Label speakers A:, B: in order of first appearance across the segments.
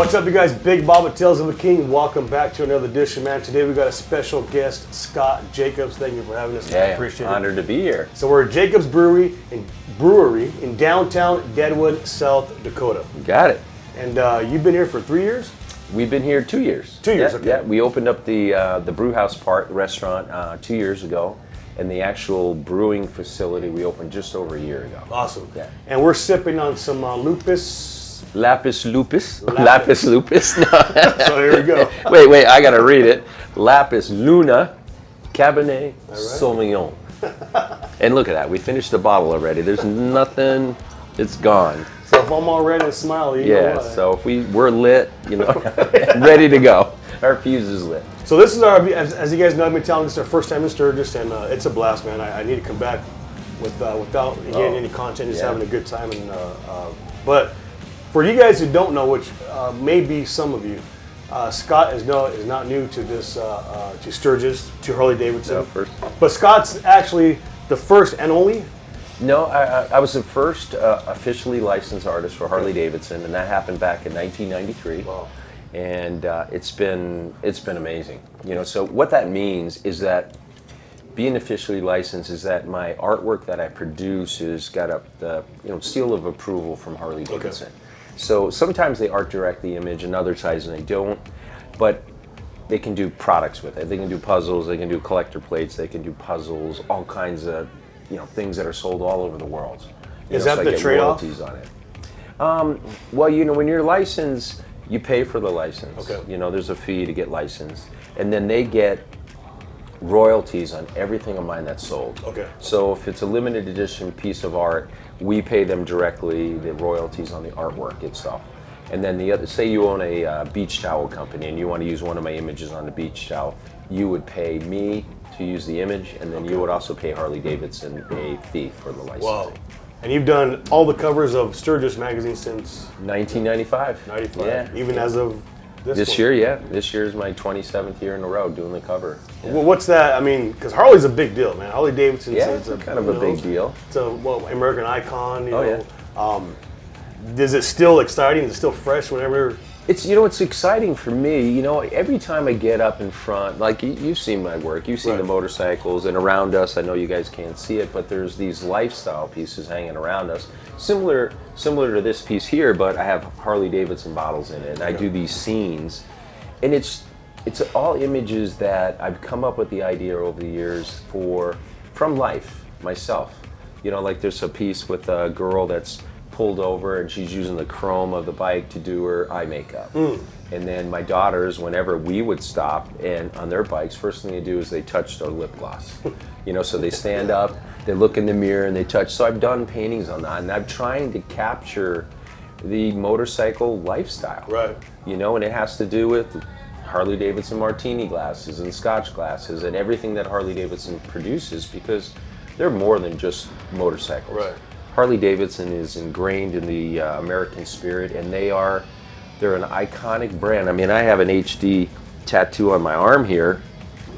A: What's up, you guys? Big Bob at Tales of a King. Welcome back to another edition, man. Today we got a special guest, Scott Jacobs. Thank you for having us.
B: Yeah,
A: I appreciate it.
B: Honored to be here.
A: So we're at Jacobs Brewery in downtown Deadwood, South Dakota.
B: Got it.
A: And you've been here for 3 years?
B: We've been here 2 years.
A: 2 years,
B: yeah,
A: okay.
B: Yeah, we opened up the brew house restaurant 2 years ago, and the actual brewing facility we opened just over a year ago.
A: Awesome.
B: Yeah.
A: And we're sipping on some
B: Lapis lupus. Lapis lupus. No.
A: So here we go.
B: wait, I gotta read it. Lapis Luna Cabernet Sauvignon. And look at that, we finished the bottle already. There's nothing, it's gone.
A: So if I'm all red and smiley, you know why.
B: So if we're lit, ready to go. Our fuse is lit.
A: So this is our, as you guys know, I've been telling this is our first time in Sturgis, and it's a blast, man. I need to come back without getting any content, just having a good time. But for you guys who don't know, which may be some of you, Scott is not new to this, to Sturgis, to Harley Davidson.
B: No, first.
A: But Scott's actually the first and only.
B: No, I was the first officially licensed artist for Harley Davidson, and that happened back in 1993.
A: Wow.
B: And it's been amazing. So what that means is that being officially licensed is that my artwork that I produce has got the seal of approval from Harley Davidson. Okay. So sometimes they art direct the image, and other times they don't. But they can do products with it. They can do puzzles. They can do collector plates. They can do puzzles. All kinds of things that are sold all over the world.
A: Is that the trade-off?
B: Royalties on it. Well, when you're licensed, you pay for the license.
A: Okay.
B: There's a fee to get licensed, and then they get royalties on everything of mine that's sold.
A: Okay.
B: So if it's a limited edition piece of art, we pay them directly the royalties on the artwork itself. And then the other, say you own a beach towel company and you want to use one of my images on the beach towel, you would pay me to use the image, and then you would also pay Harley Davidson a fee for the licensing.
A: Wow. And you've done all the covers of Sturgis magazine since
B: 1995.
A: 95.
B: Yeah.
A: Even as of this
B: year, yeah. This year is my 27th year in a row doing the cover. Yeah.
A: Well, what's that? I mean, because Harley's a big deal, man. Harley Davidson
B: it's kind of a big deal.
A: It's a American icon.
B: Yeah.
A: Is it still exciting? Is it still fresh whenever?
B: It's exciting for me. Every time I get up in front, like you've seen my work, you've seen the motorcycles, and around us, I know you guys can't see it, but there's these lifestyle pieces hanging around us. Similar to this piece here, but I have Harley Davidson bottles in it, and I do these scenes. And it's all images that I've come up with the idea over the years from life, myself. Like there's a piece with a girl that's pulled over and she's using the chrome of the bike to do her eye makeup. And then my daughters, whenever we would stop and on their bikes, first thing they do is they touch their lip gloss. So they stand up, they look in the mirror and they touch. So I've done paintings on that, and I'm trying to capture the motorcycle lifestyle.
A: Right.
B: And it has to do with Harley Davidson martini glasses and scotch glasses and everything that Harley Davidson produces, because they're more than just motorcycles.
A: Right.
B: Harley Davidson is ingrained in the American spirit, and they're an iconic brand. I mean, I have an HD tattoo on my arm here,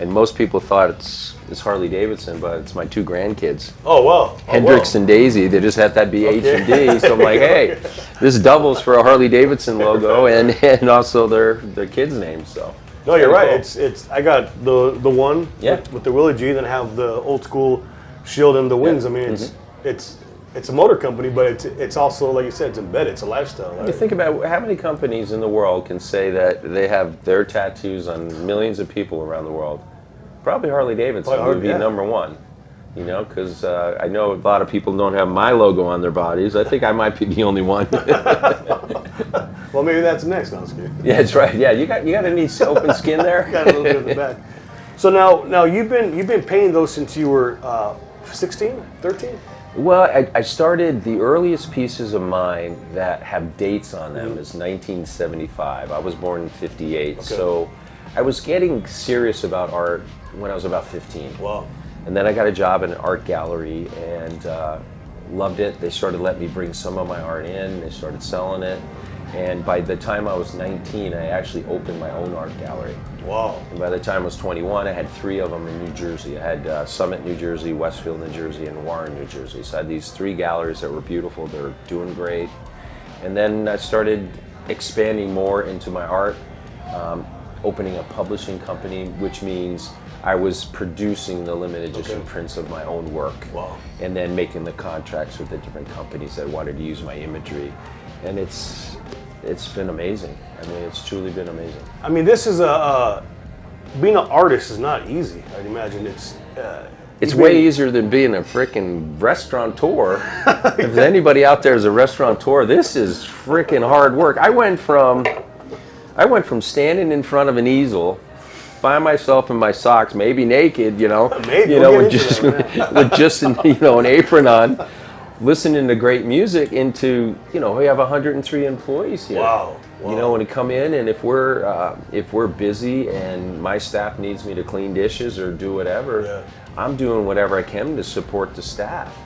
B: and most people thought it's Harley Davidson, but it's my two grandkids.
A: Oh, wow.
B: Hendrix and Daisy. They just had that be H&D. So I'm like, hey, this doubles for a Harley Davidson logo and also their kids' names. So.
A: No, you're right. Cool. It's I got the one with the Willie G, then I have the old school shield and the wings. I mean, it's a motor company, but it's also, like you said, it's embedded. It's a lifestyle. Right?
B: You think about how many companies in the world can say that they have their tattoos on millions of people around the world. Probably Harley Davidson would be number one. Because I know a lot of people don't have my logo on their bodies. I think I might be the only one.
A: Well, maybe that's next. No,
B: yeah, that's right. Yeah, you got to need open skin there.
A: Got a little bit in the back. So now you've been painting those since you were 16, 13?
B: Well, I started, the earliest pieces of mine that have dates on them is 1975. I was born in 58, so I was getting serious about art when I was about 15.
A: Wow.
B: And then I got a job in an art gallery and loved it. They started letting me bring some of my art in. They started selling it. And by the time I was 19, I actually opened my own art gallery.
A: Wow.
B: And by the time I was 21, I had 3 of them in New Jersey. I had Summit, New Jersey, Westfield, New Jersey, and Warren, New Jersey. So I had these 3 galleries that were beautiful. They were doing great. And then I started expanding more into my art, opening a publishing company, which means I was producing the limited edition prints of my own work.
A: Wow.
B: And then making the contracts with the different companies that wanted to use my imagery. And it's been amazing. I mean, it's truly been amazing.
A: I mean, this is being an artist is not easy. I'd imagine
B: it's way easier than being a freaking restaurateur. If there's anybody out there is a restaurateur, this is freaking hard work. I went from standing in front of an easel by myself in my socks, maybe naked, with just an apron on, listening to great music, into we have 103 employees here.
A: Wow.
B: When we come in, and if we're busy and my staff needs me to clean dishes or do whatever, I'm doing whatever I can to support the staff.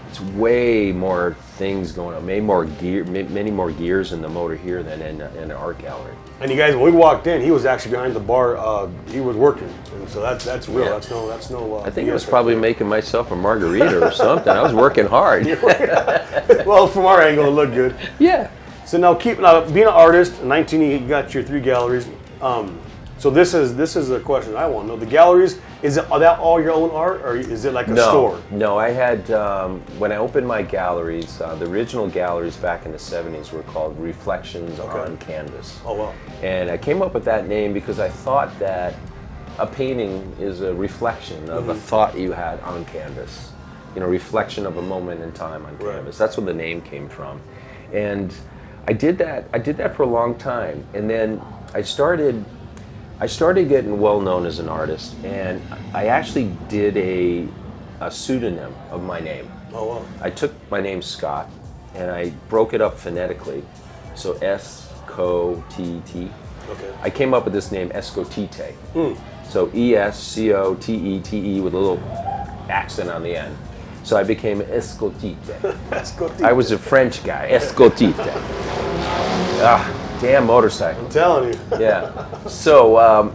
B: It's way more things going on, many more gears in the motor here than in an art gallery.
A: And you guys, when we walked in, he was actually behind the bar. He was working, and so that's real.
B: Yeah.
A: That's no.
B: I think I was probably making myself a margarita or something. I was working hard.
A: Well, from our angle, it looked good.
B: Yeah.
A: So now, being an artist, 19, you got your 3 galleries. So this is a question I want to know. The galleries, are that all your own art, or is it like a store?
B: No, I had, when I opened my galleries, the original galleries back in the 70s were called Reflections on Canvas.
A: Oh, wow.
B: And I came up with that name because I thought that a painting is a reflection of a thought you had on canvas. Reflection of a moment in time on canvas. That's where the name came from. And I did that for a long time. And then I started getting well known as an artist, and I actually did a pseudonym of my name.
A: Oh, wow.
B: I took my name Scott, and I broke it up phonetically, so S-C-O-T-T.
A: Okay.
B: I came up with this name Escotite. So E-S-C-O-T-E-T-E with a little accent on the end. So I became Escotite.
A: Escotite.
B: I was a French guy, Escotite. Damn motorcycle.
A: I'm telling you.
B: Yeah. So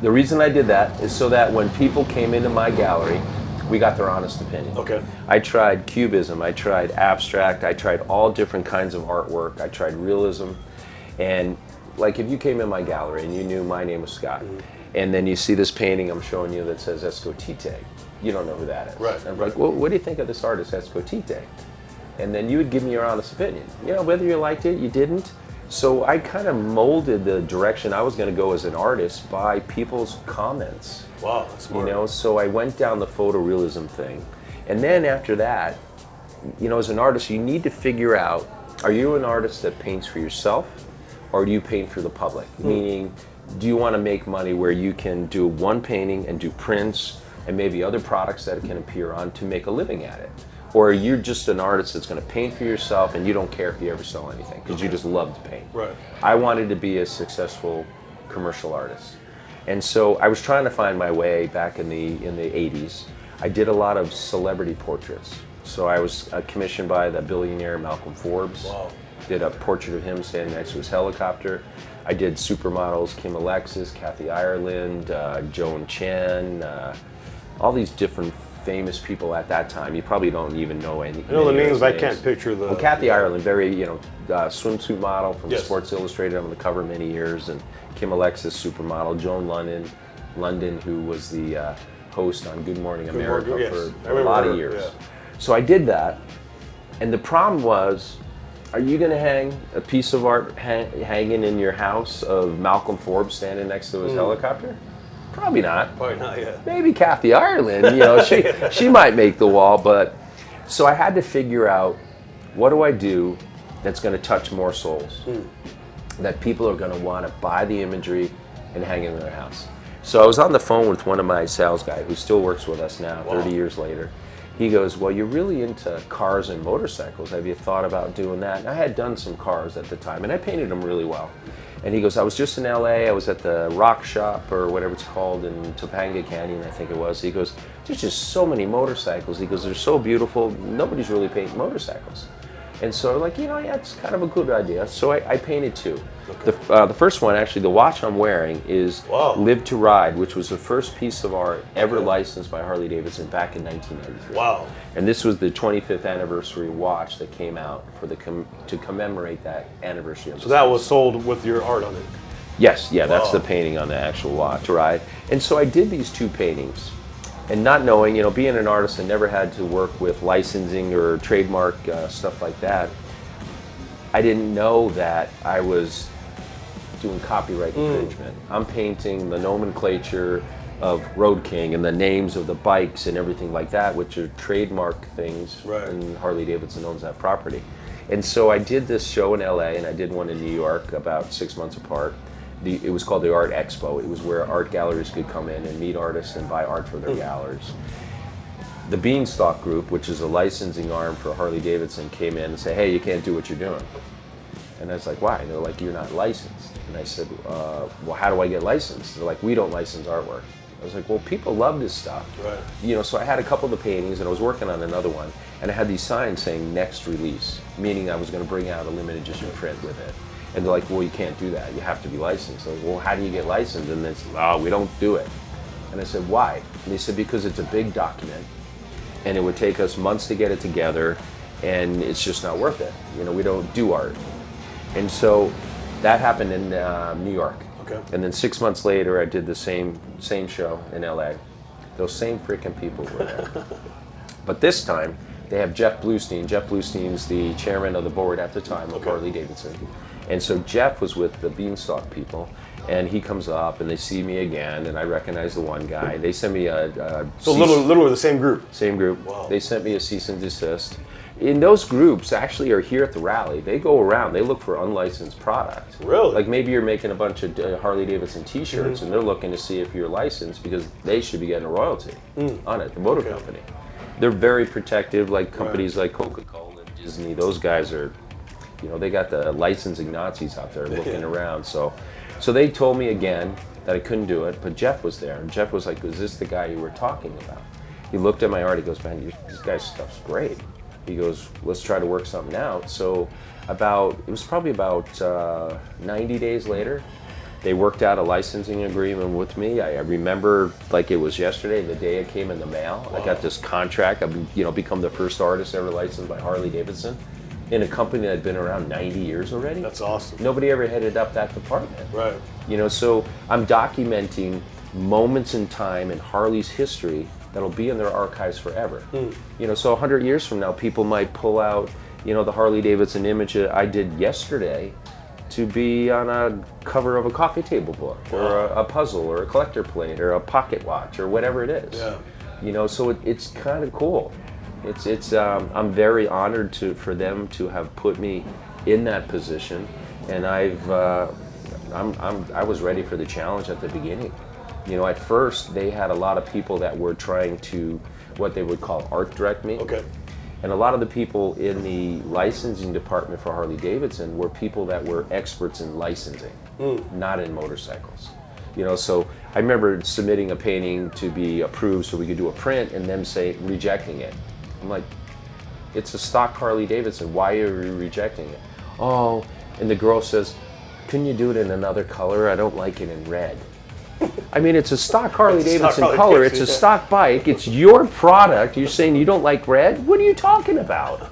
B: the reason I did that is so that when people came into my gallery, we got their honest opinion.
A: Okay.
B: I tried cubism, I tried abstract, I tried all different kinds of artwork, I tried realism. And like if you came in my gallery and you knew my name was Scott, and then you see this painting I'm showing you that says Escotite, you don't know who that is.
A: Right.
B: I'm like, well, what do you think of this artist, Escotite? And then you would give me your honest opinion. Whether you liked it, you didn't. So I kind of molded the direction I was going to go as an artist by people's comments.
A: Wow, that's smart.
B: So I went down the photorealism thing. And then after that, as an artist, you need to figure out, are you an artist that paints for yourself, or do you paint for the public? Meaning, do you want to make money where you can do one painting and do prints and maybe other products that it can appear on to make a living at it? Or you're just an artist that's going to paint for yourself and you don't care if you ever sell anything because you just love to paint.
A: Right.
B: I wanted to be a successful commercial artist. And so I was trying to find my way back in the 80s. I did a lot of celebrity portraits. So I was commissioned by the billionaire Malcolm Forbes.
A: Wow.
B: Did a portrait of him standing next to his helicopter. I did supermodels, Kim Alexis, Kathy Ireland, Joan Chen, all these different famous people at that time. You probably don't even know any.
A: I know the names, but I can't picture the.
B: Well, Kathy Ireland, very swimsuit model from
A: Yes.
B: Sports Illustrated, on the cover many years, and Kim Alexis, supermodel. Joan London, who was the host on Good Morning America
A: Morning, yes.
B: for a lot of years.
A: Yeah.
B: So I did that, and the problem was, are you going to hang a piece of art hanging in your house of Malcolm Forbes standing next to his helicopter? Probably not.
A: Probably not yet.
B: Maybe Kathy Ireland, she might make the wall, but so I had to figure out, what do I do that's going to touch more souls? That people are going to want to buy the imagery and hang it in their house. So I was on the phone with one of my sales guys who still works with us now, 30 years later. He goes, well, you're really into cars and motorcycles. Have you thought about doing that? And I had done some cars at the time, and I painted them really well. And he goes, I was just in LA, I was at the Rock Shop, or whatever it's called, in Topanga Canyon, I think it was. He goes, there's just so many motorcycles. He goes, they're so beautiful, nobody's really painting motorcycles. And so like, yeah, it's kind of a good idea. So I painted two. Okay. The first one, actually, the watch I'm wearing is Live to Ride, which was the first piece of art ever licensed by Harley Davidson back in 1993.
A: Wow.
B: And this was the 25th anniversary watch that came out for to commemorate that anniversary.
A: So that was sold with your art on it?
B: Yes, yeah, that's the painting on the actual watch to ride. And so I did these two paintings, and not knowing, being an artist, I never had to work with licensing or trademark stuff like that. I didn't know that I was doing copyright infringement. I'm painting the nomenclature of Road King and the names of the bikes and everything like that, which are trademark things, and Harley Davidson owns that property. And so I did this show in LA, and I did one in New York about 6 months apart. It was called the Art Expo. It was where art galleries could come in and meet artists and buy art for their galleries. The Beanstalk Group, which is a licensing arm for Harley Davidson, came in and said, hey, you can't do what you're doing. And I was like, why? And they're like, you're not licensed. And I said, well, how do I get licensed? They're like, we don't license artwork. I was like, well, people love this stuff. Right. So I had a couple of the paintings, and I was working on another one, and I had these signs saying next release, meaning I was going to bring out a limited edition print with it. And they're like, well, you can't do that. You have to be licensed. I was like, well, how do you get licensed? And they said, oh, we don't do it. And I said, why? And they said, because it's a big document, and it would take us months to get it together, and it's just not worth it. We don't do art. And so that happened in New York. Okay. And then 6 months later, I did the same show in LA. Those same freaking people were there. But this time, they have Jeff Bluestein. Jeff Bluestein's the chairman of the board at the time of Harley Davidson. And so Jeff was with the Beanstalk people, and he comes up, and they see me again, and I recognize the one guy. They sent me
A: So literally the same group?
B: Same group. Wow. They sent me a cease and desist. In those groups actually are here at the rally. They go around, they look for unlicensed product.
A: Really?
B: Like maybe you're making a bunch of Harley Davidson t-shirts, and they're looking to see if you're licensed because they should be getting a royalty on it, the motor company. They're very protective, like companies like Coca-Cola and Disney. Those guys are, they got the licensing Nazis out there looking around. So they told me again that I couldn't do it, but Jeff was there, and Jeff was like, is this the guy you were talking about? He looked at my art, he goes, man, this guy's stuff's great. He goes, let's try to work something out. So it was probably about 90 days later, they worked out a licensing agreement with me. I remember like it was yesterday, the day it came in the mail. Wow. I got this contract. I've become the first artist ever licensed by Harley Davidson in a company that had been around 90 years already.
A: That's awesome.
B: Nobody ever headed up that department.
A: Right.
B: So I'm documenting moments in time in Harley's history that'll be in their archives forever. So 100 years from now, people might pull out, the Harley Davidson image that I did yesterday to be on a cover of a coffee table book, or a puzzle, or a collector plate, or a pocket watch, or whatever it is. Yeah. So it's kind of cool. I'm very honored for them to have put me in that position, and I was ready for the challenge at the beginning. At first, they had a lot of people that were trying to, what they would call art direct me. Okay. And a lot of the people in the licensing department for Harley Davidson were people that were experts in licensing, not in motorcycles. So I remember submitting a painting to be approved so we could do a print, and them rejecting it. I'm like, it's a stock Harley Davidson, why are you rejecting it? Oh, and the girl says, couldn't you do it in another color? I don't like it in red. I mean, it's a stock Harley Davidson color. It's a stock bike. It's your product. You're saying you don't like red? What are you talking about?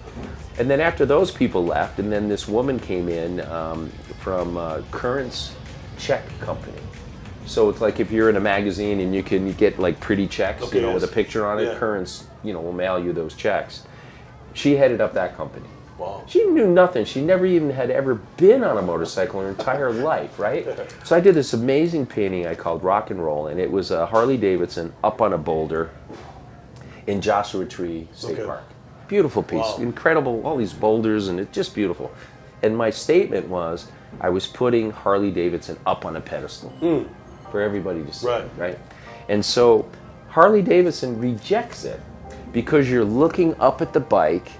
B: And then after those people left, and then this woman came in from Currents Check Company. So it's like if you're in a magazine and you can get like pretty checks, with a picture on it, Currents, will mail you those checks. She headed up that company. Wow. She knew nothing. She never even had ever been on a motorcycle in her entire life, right? So I did this amazing painting I called Rock and Roll, and it was a Harley Davidson up on a boulder in Joshua Tree State Park. Beautiful piece, incredible, all these boulders, and it's just beautiful. And my statement was, I was putting Harley Davidson up on a pedestal for everybody to see, right? And so Harley Davidson rejects it because you're looking up at the bike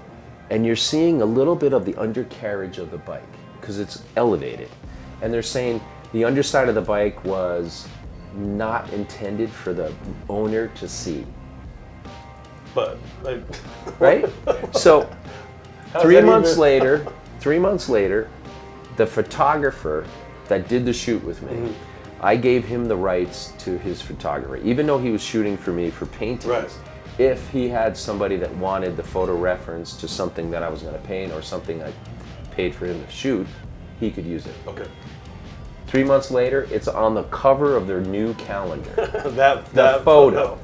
B: and you're seeing a little bit of the undercarriage of the bike because it's elevated. And they're saying the underside of the bike was not intended for the owner to see.
A: But,
B: right? So 3 months later, 3 months later, the photographer that did the shoot with me, I gave him the rights to his photography, even though he was shooting for me for paintings.
A: Right.
B: If he had somebody that wanted the photo reference to something that I was going to paint or something I paid for him to shoot, he could use it.
A: Okay.
B: 3 months later, it's on the cover of their new calendar.
A: that
B: photo.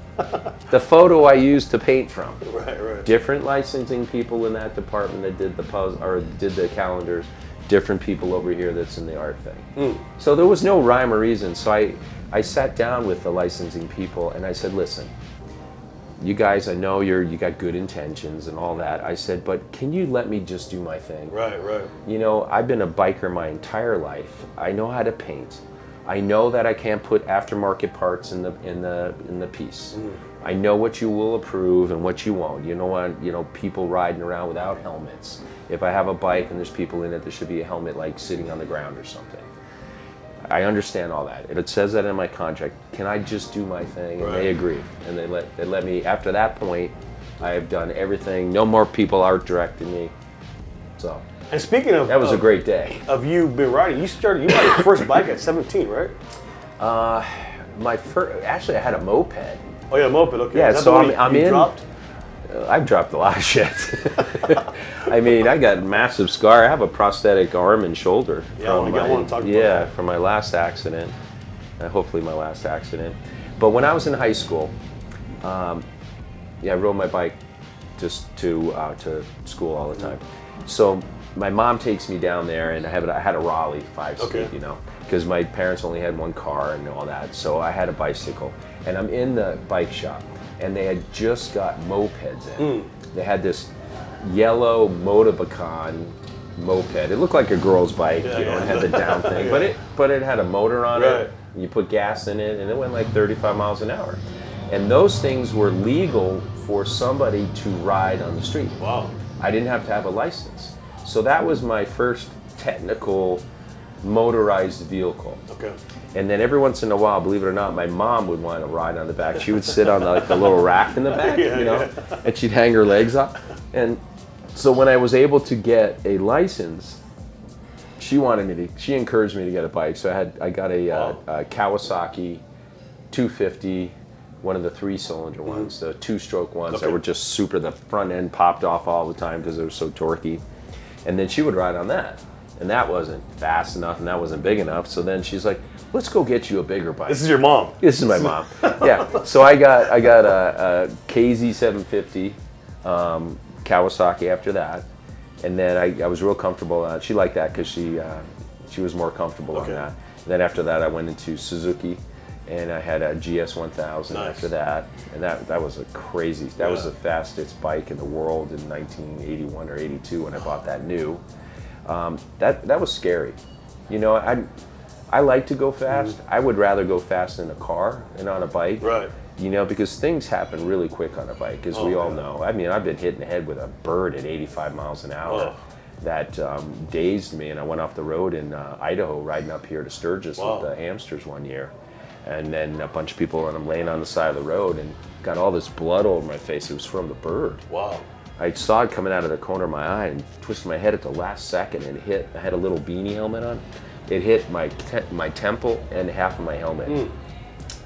B: The photo I used to paint from.
A: Right.
B: Different licensing people in that department that did the puzzle or did the calendars. Different people over here that's in the art thing. So there was no rhyme or reason. So I sat down with the licensing people and I said, listen, you guys, I know you got good intentions and all that. I said, but can you let me just do my thing?
A: Right.
B: You know, I've been a biker my entire life. I know how to paint. I know that I can't put aftermarket parts in the piece. I know what you will approve and what you won't. You know, people riding around without helmets. If I have a bike and there's people in it, there should be a helmet like sitting on the ground or something. I understand all that. It says that in my contract. Can I just do my thing? And they agreed. And they let me. After that point, I have done everything. No more people art directing me. So.
A: And speaking of,
B: that was a great day.
A: Of you been riding, you rode your first bike at 17, right?
B: Actually, I had a moped.
A: Oh yeah, moped. Okay.
B: Yeah, so I'm in.
A: Dropped?
B: I've dropped a lot of shit. I mean, I got a massive scar. I have a prosthetic arm and shoulder.
A: Yeah, I want to talk about that.
B: From my last accident. Hopefully my last accident. But when I was in high school, I rode my bike just to school all the time. So my mom takes me down there, and I had a Raleigh 5-speed, you know, because my parents only had one car and all that. So I had a bicycle, and I'm in the bike shop. And they had just got mopeds in. They had this yellow Motorbacon moped. It looked like a girl's bike, It had the down thing, but it had a motor on it. You put gas in it, and it went like 35 miles an hour. And those things were legal for somebody to ride on the street.
A: Wow!
B: I didn't have to have a license, so that was my first technical motorized vehicle.
A: Okay.
B: And then every once in a while, believe it or not, my mom would want to ride on the back. She would sit on the little rack in the back, and she'd hang her legs up. And so when I was able to get a license, she encouraged me to get a bike. So I got a Kawasaki 250, one of the 3-cylinder ones, the 2-stroke ones that were just super. The front end popped off all the time because they were so torquey. And then she would ride on that. And that wasn't fast enough, and that wasn't big enough. So then she's like, let's go get you a bigger bike.
A: This is your mom.
B: This is my mom. Yeah. So I got a KZ 750 Kawasaki after that. And then I was real comfortable. She liked that because she was more comfortable on that. And then after that, I went into Suzuki, and I had a GS 1000 after that. And that was a crazy, that was the fastest bike in the world in 1981 or 82 when I bought that new. That was scary. You know, I like to go fast. I would rather go fast in a car than on a bike.
A: Right.
B: You know, because things happen really quick on a bike, as we all know. I mean, I've been hit in the head with a bird at 85 miles an hour. That dazed me, and I went off the road in Idaho, riding up here to Sturgis with the hamsters one year. And then a bunch of people, and I'm laying on the side of the road, and got all this blood all over my face. It was from the bird.
A: Wow.
B: I saw it coming out of the corner of my eye and twisted my head at the last second, and it hit. I had a little beanie helmet on. It hit my temple and half of my helmet.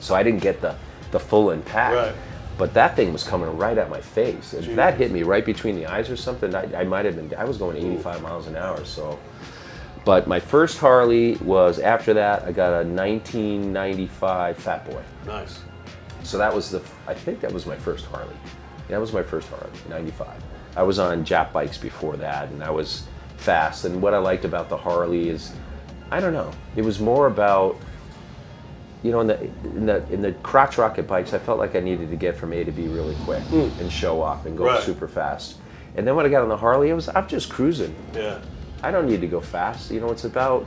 B: So I didn't get the full impact.
A: Right.
B: But that thing was coming right at my face. If that hit me right between the eyes or something, I might have been. I was going 85 miles an hour. So, but my first Harley was after that. I got a 1995 Fat Boy.
A: Nice.
B: So that was I think that was my first Harley. That was my first Harley, 95. I was on Jap bikes before that, and I was fast. And what I liked about the Harley is, I don't know, it was more about, you know, in the crotch rocket bikes, I felt like I needed to get from A to B really quick and show off and go super fast. And then when I got on the Harley, I'm just cruising.
A: Yeah.
B: I don't need to go fast. You know, it's about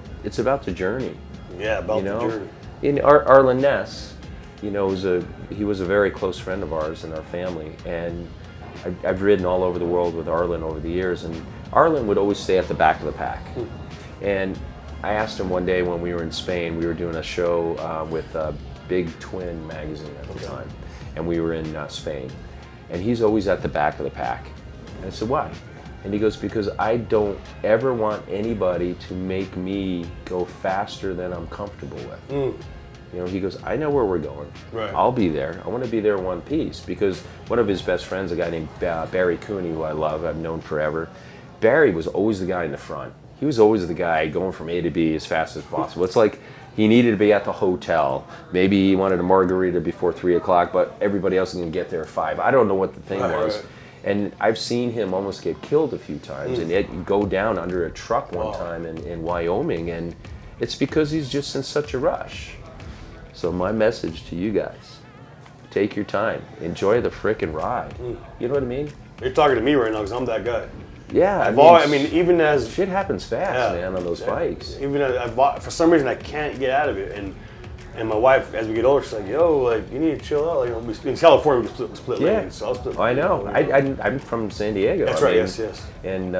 B: the journey.
A: Yeah, about the journey.
B: In Arlen Ness, you know, he was a very close friend of ours in our family, and I've ridden all over the world with Arlen over the years, and Arlen would always stay at the back of the pack. And I asked him one day when we were in Spain, we were doing a show with Big Twin magazine at the time, and we were in Spain, and he's always at the back of the pack. And I said, why? And he goes, because I don't ever want anybody to make me go faster than I'm comfortable with. You know, he goes, I know where we're going.
A: Right.
B: I'll be there. I want to be there in one piece. Because one of his best friends, a guy named Barry Cooney, who I love, I've known forever, Barry was always the guy in the front. He was always the guy going from A to B as fast as possible. It's like he needed to be at the hotel. Maybe he wanted a margarita before 3 o'clock, but everybody else is going to get there at 5. I don't know what the thing was.
A: Right.
B: And I've seen him almost get killed a few times and yet go down under a truck one time in Wyoming. And it's because he's just in such a rush. So my message to you guys, take your time. Enjoy the frickin' ride. You know what I mean?
A: You're talking to me right now because I'm that guy.
B: Yeah.
A: I mean, even as...
B: Shit happens fast, man, on those bikes.
A: Even as for some reason, I can't get out of it. And my wife, as we get older, she's like, yo, like, you need to chill out. You know, in California, we split lanes. So I'll split.
B: I know. I'm from San Diego.
A: That's right, yes.
B: And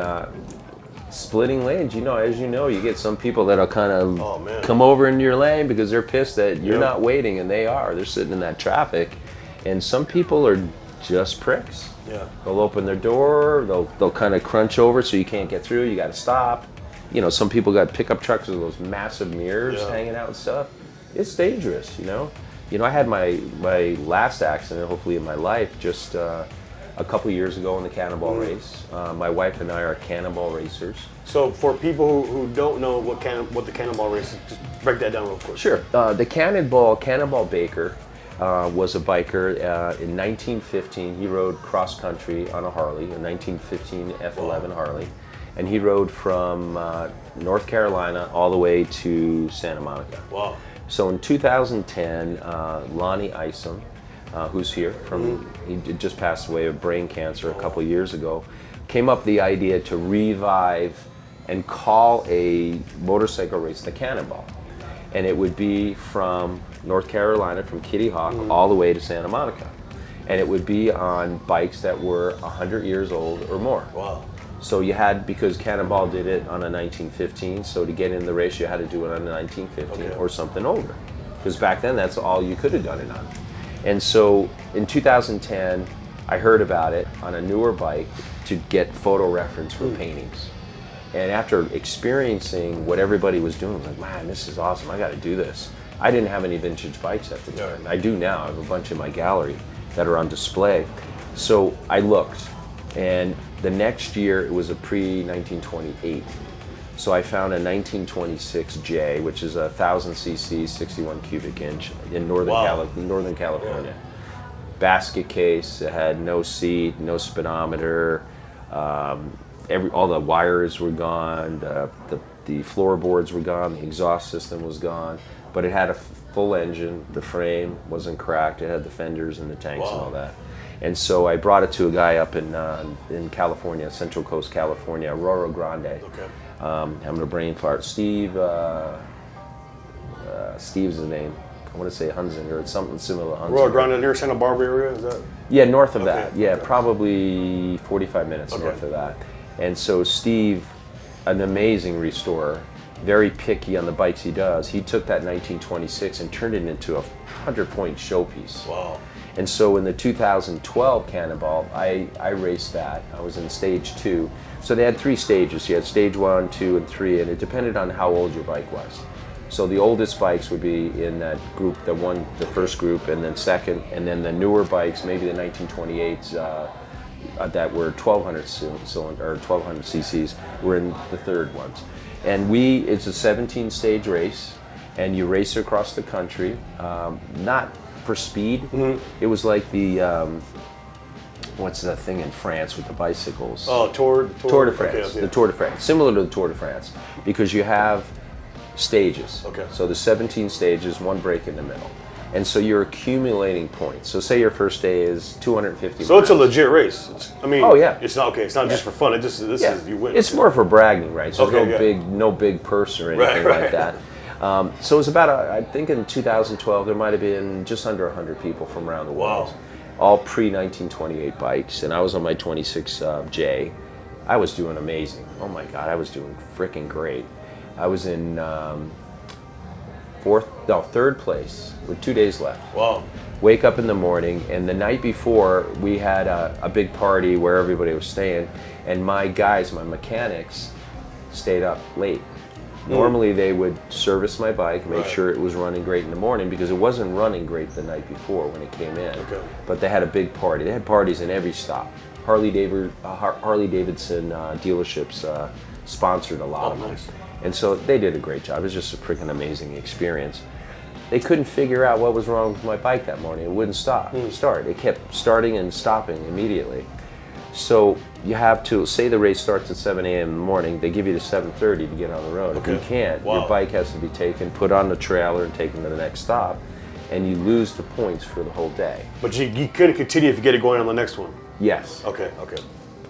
B: splitting lanes, you know, as you know, you get some people that'll kind of come over into your lane because they're pissed that you're not waiting, and they are. They're sitting in that traffic. And some people are just pricks.
A: Yeah.
B: They'll open their door, they'll kind of crunch over so you can't get through, you got to stop. You know, some people got pickup trucks with those massive mirrors hanging out and stuff. It's dangerous, you know. You know, I had my last accident, hopefully in my life, just a couple years ago in the Cannonball race. My wife and I are Cannonball racers. So
A: for people who don't know what the Cannonball race is, just break that down real quick.
B: Sure. The Cannonball Baker was a biker in 1915. He rode cross country on a Harley, a 1915 F11 Harley. And he rode from North Carolina all the way to Santa Monica.
A: Wow.
B: So in 2010, Lonnie Isom, who's here, he just passed away of brain cancer a couple years ago, came up with the idea to revive and call a motorcycle race the Cannonball. And it would be from North Carolina, from Kitty Hawk, all the way to Santa Monica. And it would be on bikes that were 100 years old or more.
A: Wow.
B: So you had, because Cannonball did it on a 1915, so to get in the race you had to do it on a 1915 or something older. Because back then that's all you could have done it on. And so in 2010, I heard about it on a newer bike to get photo reference for paintings. And after experiencing what everybody was doing, I was like, man, this is awesome, I gotta do this. I didn't have any vintage bikes at the time. I do now, I have a bunch in my gallery that are on display. So I looked, and the next year it was a pre-1928. So I found a 1926J, which is a 1,000 cc, 61 cubic inch in Northern California. Basket case, it had no seat, no speedometer, all the wires were gone, the floorboards were gone, the exhaust system was gone, but it had a full engine, the frame wasn't cracked, it had the fenders and the tanks and all that. And so I brought it to a guy up in California, Central Coast, California, Aurora Grande.
A: Okay.
B: Having a brain fart. Steve's the name. I want to say Hunzinger, it's something similar to Hunzinger.
A: Aurora Grande near Santa Barbara area, is that?
B: Yeah, north of that. Yeah, probably 45 minutes north of that. And so Steve, an amazing restorer, very picky on the bikes he does, he took that 1926 and turned it into a 100-point showpiece.
A: Wow.
B: And so in the 2012 Cannonball, I raced that. I was in stage 2. So they had 3 stages. You had stage 1, 2, and 3, and it depended on how old your bike was. So the oldest bikes would be in that group, the first group, and then second, and then the newer bikes, maybe the 1928s that were 1,200 cylinder or 1,200 cc's, were in the third ones. And it's a 17-stage race, and you race across the country, not for speed. It was like the what's the thing in France with the bicycles?
A: Oh, Tour
B: de France. The Tour de France, similar to the Tour de France, because you have stages.
A: Okay.
B: So the 17 stages, one break in the middle, and so you're accumulating points. So say your first day is 250
A: So
B: miles.
A: it's a legit race. It's not It's not just for fun. This is you win.
B: It's more for bragging rights. There's no big purse or anything like that. So it was about, I think in 2012, there might have been just under 100 people from around the world.
A: Wow.
B: All pre-1928 bikes, and I was on my 26J. I was doing amazing. Oh my God, I was doing freaking great. I was in third place with 2 days left.
A: Wow.
B: Wake up in the morning, and the night before we had a big party where everybody was staying, and my guys, my mechanics, stayed up late. Normally they would service my bike, make sure it was running great in the morning, because it wasn't running great the night before when it came in.
A: Okay.
B: But they had a big party. They had parties in every stop. Harley Davidson dealerships sponsored a lot of them.
A: Nice.
B: And so they did a great job. It was just a freaking amazing experience. They couldn't figure out what was wrong with my bike that morning. It wouldn't start. It kept starting and stopping immediately. So you have to, say the race starts at 7 a.m. in the morning, they give you to 7:30 to get on the road.
A: Okay.
B: If you can't,
A: Wow.
B: your bike has to be taken, put on the trailer, and taken to the next stop, and you lose the points for the whole day.
A: But you couldn't continue if you get it going on the next one.
B: Yes.
A: Okay.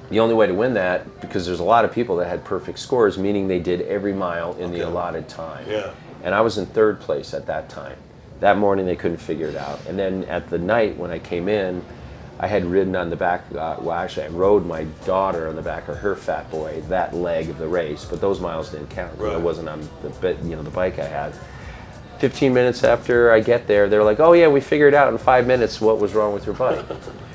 B: The only way to win that, because there's a lot of people that had perfect scores, meaning they did every mile in the allotted time.
A: Yeah.
B: And I was in third place at that time. That morning they couldn't figure it out. And then at the night when I came in, I had ridden on the back, well actually I rode my daughter on the back of her fat boy that leg of the race, but those miles didn't count because I wasn't on the bike I had. 15 minutes after I get there, they're like, oh yeah, we figured out in 5 minutes what was wrong with your bike.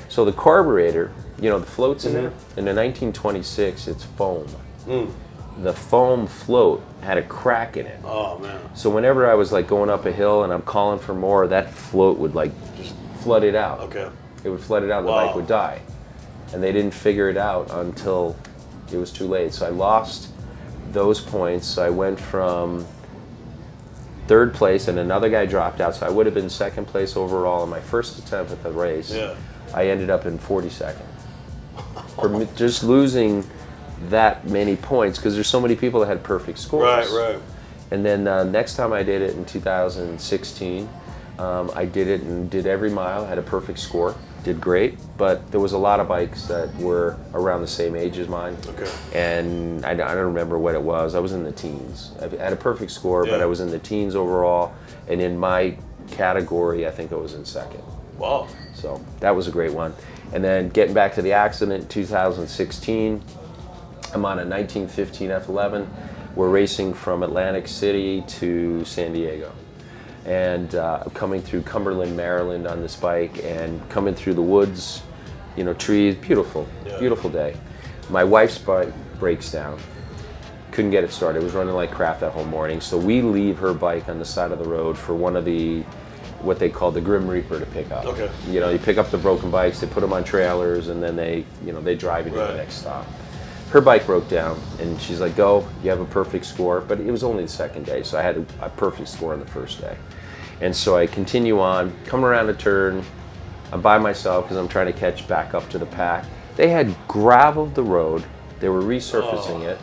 B: So the carburetor, the floats in there, in the 1926 it's foam. The foam float had a crack in it.
A: Oh man.
B: So whenever I was like going up a hill and I'm calling for more, that float would like just flood it out.
A: Okay.
B: It would flood it out and the bike would die. And they didn't figure it out until it was too late. So I lost those points. I went from third place and another guy dropped out. So I would have been second place overall in my first attempt at the race.
A: Yeah.
B: I ended up in 42nd. For just losing that many points because there's so many people that had perfect scores.
A: Right.
B: And then next time I did it in 2016, I did it and did every mile, had a perfect score, did great, but there was a lot of bikes that were around the same age as mine.
A: Okay.
B: And I don't remember what it was. I was in the teens. I had a perfect score, but I was in the teens overall, and in my category, I think I was in second.
A: Wow.
B: So that was a great one. And then getting back to the accident in 2016, I'm on a 1915 F11. We're racing from Atlantic City to San Diego. And I'm coming through Cumberland, Maryland on this bike and coming through the woods, trees, beautiful day. My wife's bike breaks down. Couldn't get it started. It was running like crap that whole morning. So we leave her bike on the side of the road for one of the, what they call the Grim Reaper to pick up.
A: Okay.
B: You pick up the broken bikes, they put them on trailers, and then they drive you to the next stop. Her bike broke down, and she's like, go, you have a perfect score. But it was only the second day, so I had a perfect score on the first day. And so I continue on, come around a turn, I'm by myself because I'm trying to catch back up to the pack. They had graveled the road, they were resurfacing it,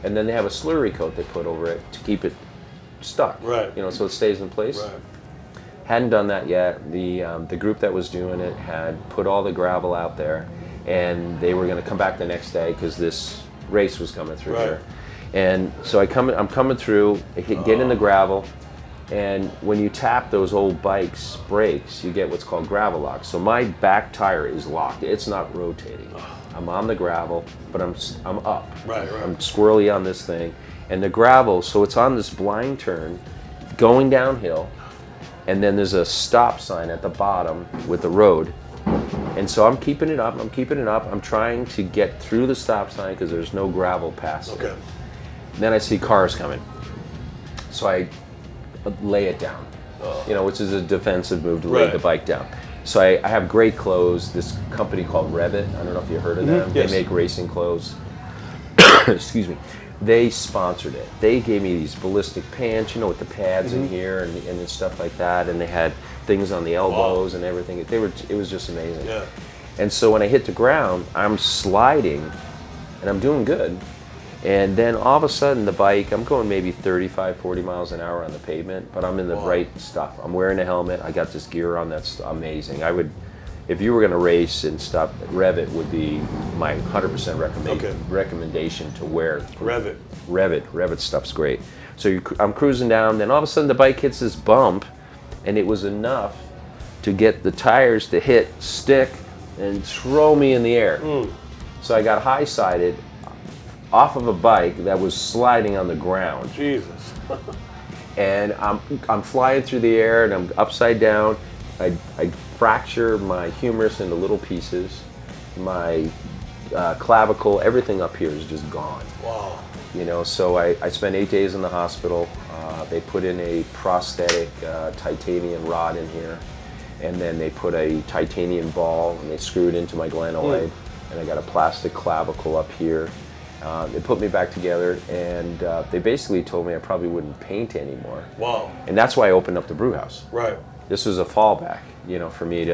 B: and then they have a slurry coat they put over it to keep it stuck.
A: Right.
B: So it stays in place.
A: Right.
B: Hadn't done that yet. The group that was doing it had put all the gravel out there, and they were going to come back the next day because this race was coming through here. And so I'm coming through, get in the gravel, and when you tap those old bikes' brakes, you get what's called gravel lock. So my back tire is locked; it's not rotating. I'm on the gravel, but I'm up.
A: Right.
B: I'm squirrely on this thing, and the gravel. So it's on this blind turn, going downhill. And then there's a stop sign at the bottom with the road. And so I'm keeping it up, I'm trying to get through the stop sign because there's no gravel past it.
A: Okay.
B: And then I see cars coming. So I lay it down, which is a defensive move to lay the bike down. So I have great clothes, this company called Revit, I don't know if you heard of them.
A: Yes.
B: They make racing clothes. Excuse me. They sponsored it. They gave me these ballistic pants, with the pads in here and stuff like that, and they had things on the elbows and everything. It was just amazing.
A: Yeah.
B: And so when I hit the ground, I'm sliding, and I'm doing good. And then all of a sudden, the bike, I'm going maybe 35, 40 miles an hour on the pavement, but I'm in the right stuff. I'm wearing a helmet. I got this gear on that's amazing. If you were going to race and stuff, Revit would be my 100% recommendation to wear. Revit stuff's great. So I'm cruising down, then all of a sudden the bike hits this bump, and it was enough to get the tires to stick, and throw me in the air. So I got high-sided off of a bike that was sliding on the ground.
A: Jesus.
B: and I'm flying through the air, and I'm upside down. I fracture my humerus into little pieces. My clavicle, everything up here is just gone.
A: Wow.
B: You know, so I spent 8 days in the hospital. They put in a prosthetic titanium rod in here, and then they put a titanium ball and they screwed into my glenoid, and I got a plastic clavicle up here. They put me back together, and they basically told me I probably wouldn't paint anymore.
A: Wow.
B: And that's why I opened up the brew house.
A: Right.
B: This was a fallback, you know, for me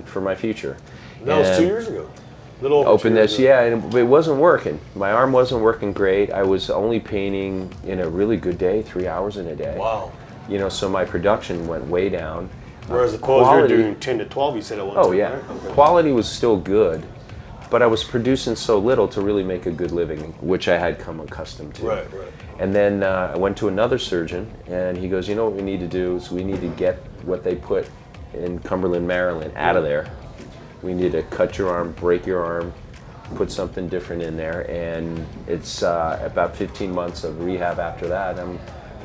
B: for my future.
A: That was 2 years ago. Little over
B: Open
A: 2 years
B: this,
A: ago.
B: yeah, and it wasn't working. My arm wasn't working great. I was only painting in a really good day, 3 hours in a day.
A: Wow.
B: You know, so my production went way down.
A: Whereas the clothes you're doing 10 to 12, you said at one time.
B: Oh yeah,
A: right? Okay.
B: quality was still good, but I was producing so little to really make a good living, which I had come accustomed to.
A: Right, right.
B: And then I went to another surgeon, and he goes, you know what we need to do is we need to get what they put in Cumberland, Maryland, out of there. We need to cut your arm, break your arm, put something different in there, and it's about 15 months of rehab after that.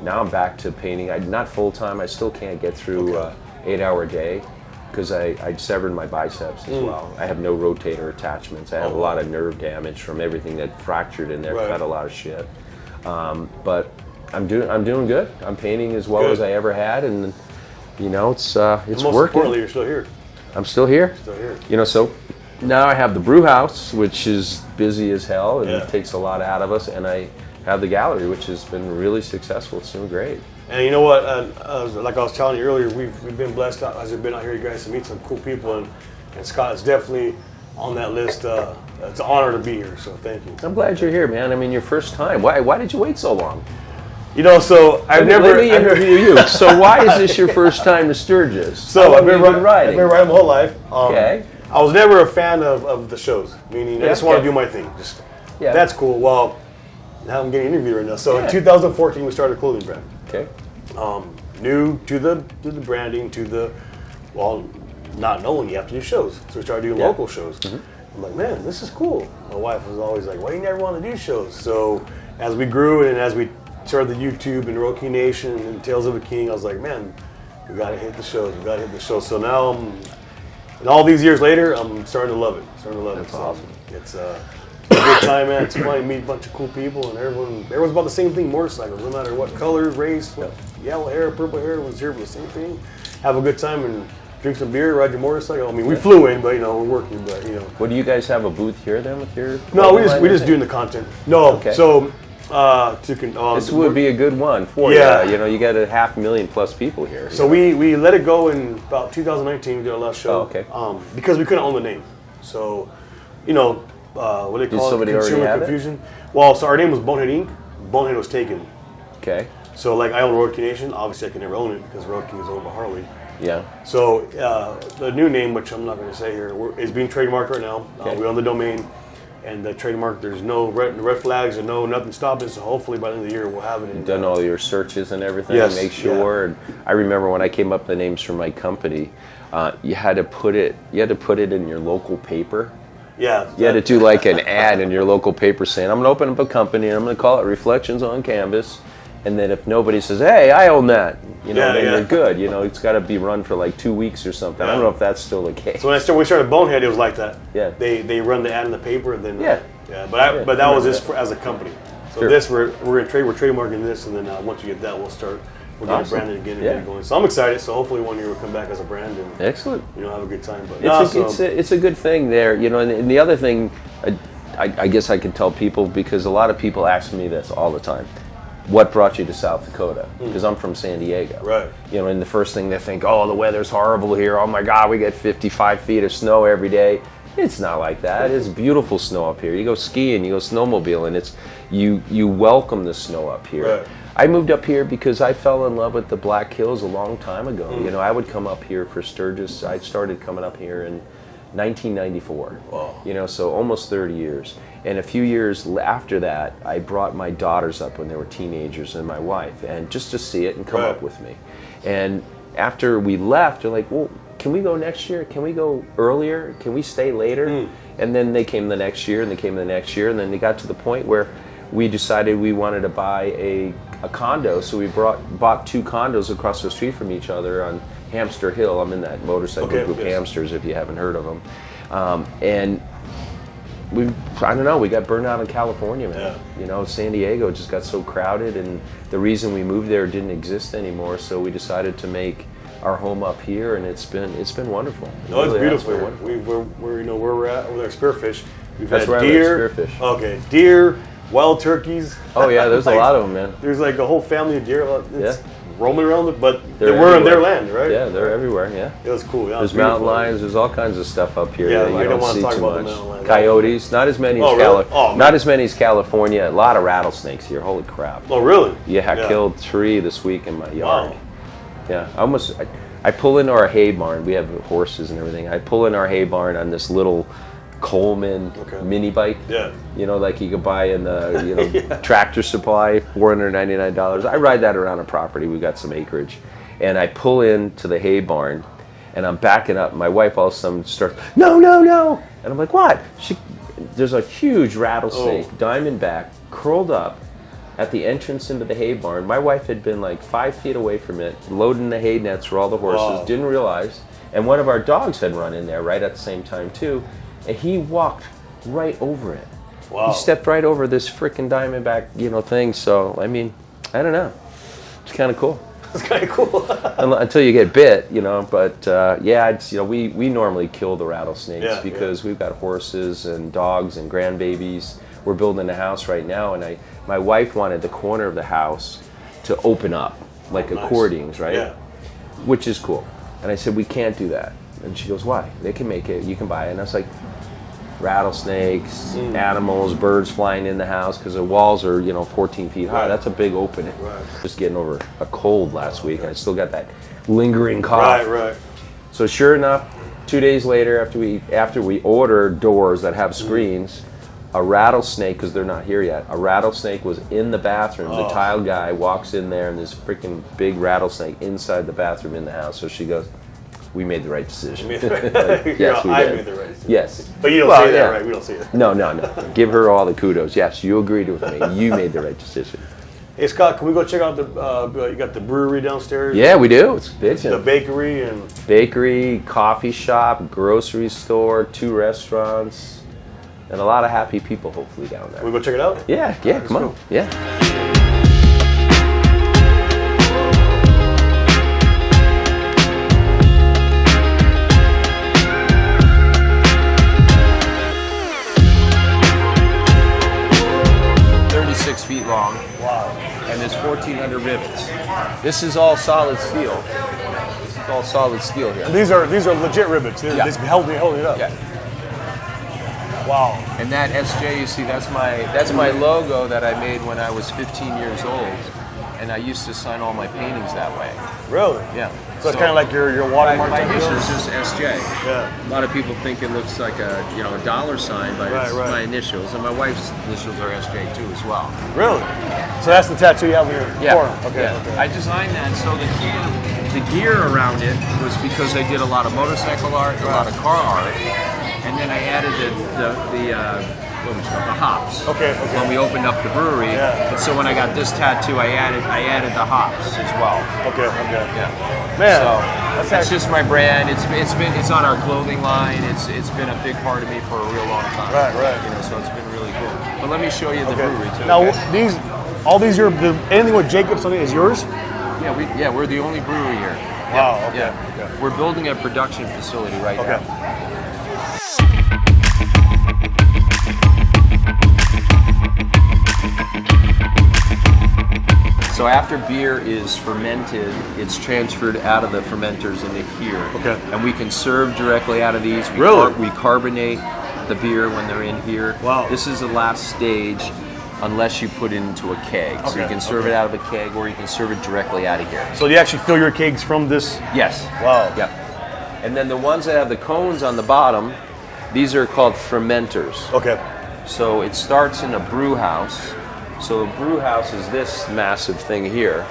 B: Now I'm back to painting. Not full time. I still can't get through 8-hour day because I severed my biceps as well. I have no rotator attachments. I have a lot of nerve damage from everything that fractured in there.
A: Right.
B: Cut a lot of shit. But I'm doing good. I'm painting as well
A: Good.
B: as I ever had, and you know it's
A: Most
B: working.
A: importantly, you're still here.
B: I'm still here.
A: Still here.
B: You know, so now I have the brew house, which is busy as hell and
A: Yeah.
B: it takes a lot out of us, and I have the gallery, which has been really successful. It's doing great.
A: And you know what? Like I was telling you earlier, we've been blessed as we've been out here, you guys, to meet some cool people, and Scott is definitely on that list. It's an honor to be here, so thank you.
B: I'm glad you're here, man. I mean, your first time. Why did you wait so long?
A: You know, so I've never.
B: Let me interview you. So why is this your first time to Sturgis?
A: So
B: How long
A: I've been
B: have you
A: riding. I've been riding my whole life.
B: Okay.
A: I was never a fan of the shows, meaning I just want to
B: okay.
A: do my thing. Just
B: Yeah.
A: that's cool. Well, now I'm getting interviewed right now. So
B: Yeah.
A: in 2014, we started a clothing brand.
B: Okay.
A: New to the branding, not knowing you have to do shows. So we started doing
B: Yeah.
A: local shows. I'm like, man, this is cool. My wife was always like, why do you never want to do shows? So as we grew and as we started the YouTube and Rocky Nation and Tales of a King, I was like, man, we got to hit the shows. We got to hit the shows. So now, and all these years later, I'm starting to love it.
B: That's
A: So
B: awesome.
A: It's a good time, man. It's fun to meet a bunch of cool people, and everyone's about the same thing. Motorcycles, no matter what color, race, what yellow hair, purple hair, everyone's here for the same thing. Have a good time and drink some beer, ride your motorcycle. I mean, we flew in, but you know, we're working. But you know,
B: Well, do you guys have a booth here then with your?
A: no, we just doing the content. No,
B: Okay.
A: so
B: This would be a good one for
A: Yeah.
B: you. You know, you got 500,000 plus people here.
A: So we let it go in about 2019. We did our last show.
B: Oh, okay.
A: Because we couldn't own the name. So, you know, what do they call it?
B: somebody already
A: Consumer
B: have it?
A: confusion. Well, so our name was Bonehead Inc. Bonehead was taken.
B: Okay.
A: So like I own Road King Nation. Obviously, I can never own it because Road King is owned by Harley.
B: Yeah.
A: So the new name, which I'm not going to say here, is being trademarked right now.
B: Okay.
A: We own the domain. And the trademark, there's no red flags or nothing stopping. So hopefully by the end of the year we'll have it.
B: Done all your searches and everything.
A: Yes,
B: Make sure.
A: yeah.
B: And I remember when I came up with the names for my company, you had to put it in your local paper.
A: Yeah.
B: You had to do like an ad in your local paper saying, "I'm going to open up a company and I'm going to call it Reflections on Canvas." And then if nobody says, "Hey, I own that," you know, then you're good. You know, it's got to be run for like 2 weeks or something. I don't know if that's still the case.
A: So when we started Bonehead, it was like that.
B: Yeah.
A: They run the ad in the paper, and then
B: Yeah.
A: But that was just as a company. So
B: Sure.
A: this we're trademarking this, and then once we get that, we'll get
B: Awesome.
A: it branded again and
B: Yeah.
A: get it going. So I'm excited. So hopefully one year we'll come back as a brand and
B: Excellent.
A: have a good time. But
B: It's a good thing there, you know. And the other thing, I guess I can tell people, because a lot of people ask me this all the time: what brought you to South Dakota? Because I'm from San Diego.
A: Right.
B: You know, and the first thing they think, oh, the weather's horrible here. Oh my God, we get 55 feet of snow every day. It's not like that. It's beautiful snow up here. You go skiing, you go snowmobiling. It's you welcome the snow up here.
A: Right.
B: I moved up here because I fell in love with the Black Hills a long time ago. You know, I would come up here for Sturgis. I started coming up here in 1994.
A: Wow.
B: You know, so almost 30 years. And a few years after that, I brought my daughters up when they were teenagers and my wife, and just to see it and come up with me. And after we left, they're like, well, can we go next year? Can we go earlier? Can we stay later? And then they came the next year, and they came the next year, and then they got to the point where we decided we wanted to buy a condo, so we bought 2 condos across the street from each other on Hamster Hill. I'm in that motorcycle group, Hamsters, if you haven't heard of them. And I don't know, we got burned out in California, man.
A: Yeah.
B: You know, San Diego just got so crowded, and the reason we moved there didn't exist anymore, so we decided to make our home up here, and it's been wonderful.
A: No, it's
B: really
A: beautiful. We're you know where we're at with our spearfish. We've had deer. Okay, deer, wild turkeys.
B: Oh yeah, there's
A: like,
B: a lot of them, man.
A: There's like a whole family of deer. It's
B: Yeah.
A: roaming around, but
B: They're
A: we're on their
B: everywhere.
A: land, right?
B: Yeah, they're everywhere. Yeah.
A: It was cool. Yeah,
B: There's mountain lions. There's all kinds of stuff up here.
A: Yeah,
B: that you
A: I don't want
B: see
A: to talk
B: too
A: about the
B: much.
A: mountain lions.
B: Coyotes, not as many as
A: really? Oh,
B: not as many as California. A lot of rattlesnakes here. Holy crap!
A: Oh, really?
B: Yeah, I killed 3 this week in my yard.
A: Wow.
B: Yeah, I pull into our hay barn. We have horses and everything. I pull in our hay barn on this little Coleman mini bike.
A: Yeah.
B: You know, like you could buy in the Tractor Supply, $499. I ride that around a property. We got some acreage, and I pull into the hay barn, and I'm backing up. My wife all of a sudden starts, no, and I'm like, what? There's a huge rattlesnake, diamondback, curled up at the entrance into the hay barn. My wife had been like 5 feet away from it, loading the hay nets for all the horses, didn't realize. And one of our dogs had run in there right at the same time too, and he walked right over it.
A: Wow.
B: He stepped right over this freaking diamondback, thing. So, I mean, I don't know. It's kind of cool.
A: It's kind of cool.
B: Until you get bit, but we normally kill the rattlesnakes because we've got horses and dogs and grandbabies. We're building a house right now, and my wife wanted the corner of the house to open up like accordions, right?
A: Yeah.
B: Which is cool. And I said, we can't do that. And she goes, why? They can make it. You can buy it. And I was like, rattlesnakes, animals, birds flying in the house because the walls are 14 feet high. That's a big opening.
A: Right.
B: Just getting over a cold last week. I still got that lingering cough.
A: Right.
B: So sure enough, 2 days later, after we ordered doors that have screens, a rattlesnake, because they're not here yet, a rattlesnake was in the bathroom. The tile guy walks in there, and there's a freaking big rattlesnake inside the bathroom in the house. So she goes, we made the right decision.
A: Yes,
B: I
A: made the right decision.
B: Yes.
A: But you don't say that, right? We don't say it.
B: No. Give her all the kudos. Yes, you agreed with me. You made the right decision.
A: Hey, Scott, can we go check out you got the brewery downstairs?
B: Yeah, we do. It's big.
A: The bakery and...
B: Bakery, coffee shop, grocery store, 2 restaurants, and a lot of happy people hopefully down there.
A: Can we go check it out?
B: Yeah, come on. Yeah. Feet long.
A: Wow.
B: And there's 1,400 rivets. This is all solid steel. This is all solid steel here.
A: And these are legit rivets. They're holding it up.
B: Yeah.
A: Wow.
B: And that SJ, you see, that's my logo that I made when I was 15 years old, and I used to sign all my paintings that way.
A: Really?
B: Yeah.
A: So it's kind of like your watermark.
B: My initials is just SJ.
A: Yeah.
B: A lot of people think it looks like a dollar sign, but it's my initials, and my wife's initials are SJ too as well.
A: Really? So that's the tattoo you have on your forearm. Okay.
B: I designed that so the gear around it was because I did a lot of motorcycle art, a lot of car art, and then I added the hops.
A: Okay.
B: When we opened up the brewery, and so when I got this tattoo, I added the hops as well.
A: Okay.
B: Yeah.
A: Man,
B: so that's just my brand. It's on our clothing line. It's been a big part of me for a real long time.
A: Right.
B: So it's been really cool. But let me show you the brewery too.
A: Now anything with Jacobs on it is yours?
B: Yeah, we're the only brewery here.
A: Wow. Okay.
B: Yeah. We're building a production facility right now. So after beer is fermented, it's transferred out of the fermenters into here.
A: Okay.
B: And we can serve directly out of these. We carbonate the beer when they're in here.
A: Wow.
B: This is the last stage unless you put it into a keg. So you can serve it out of a keg or you can serve it directly out of here.
A: So you actually fill your kegs from this?
B: Yes.
A: Wow.
B: Yep. And then the ones that have the cones on the bottom, these are called fermenters.
A: Okay.
B: So it starts in a brew house. So a brew house is this massive thing here.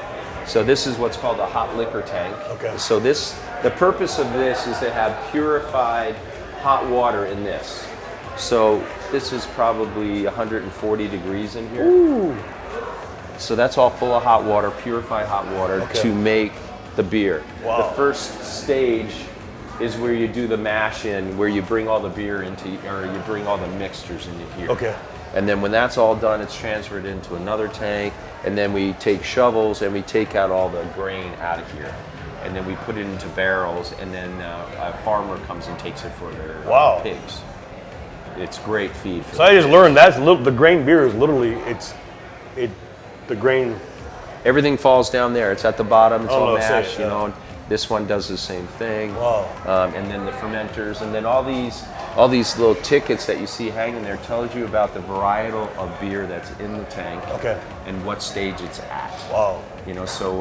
B: So this is what's called a hot liquor tank.
A: Okay.
B: So the purpose of this is to have purified hot water in this. So this is probably 140 degrees in here.
A: Ooh.
B: So that's all full of hot water, purified hot water to make the beer.
A: Wow.
B: The first stage is where you do the mash in, where you bring all the beer into, or you bring all the mixtures into here.
A: Okay.
B: And then when that's all done, it's transferred into another tank, and then we take shovels and we take out all the grain out of here. And then we put it into barrels, and then a farmer comes and takes it for their pigs. It's great feed. For
A: so I just learned the grain beer is literally the grain.
B: Everything falls down there. It's at the bottom. It's all
A: no,
B: mashed. You know, this one does the same thing.
A: Wow.
B: And then the fermenters, and then all these little tickets that you see hanging there tells you about the varietal of beer that's in the tank.
A: Okay.
B: And what stage it's at.
A: Wow.
B: You know, so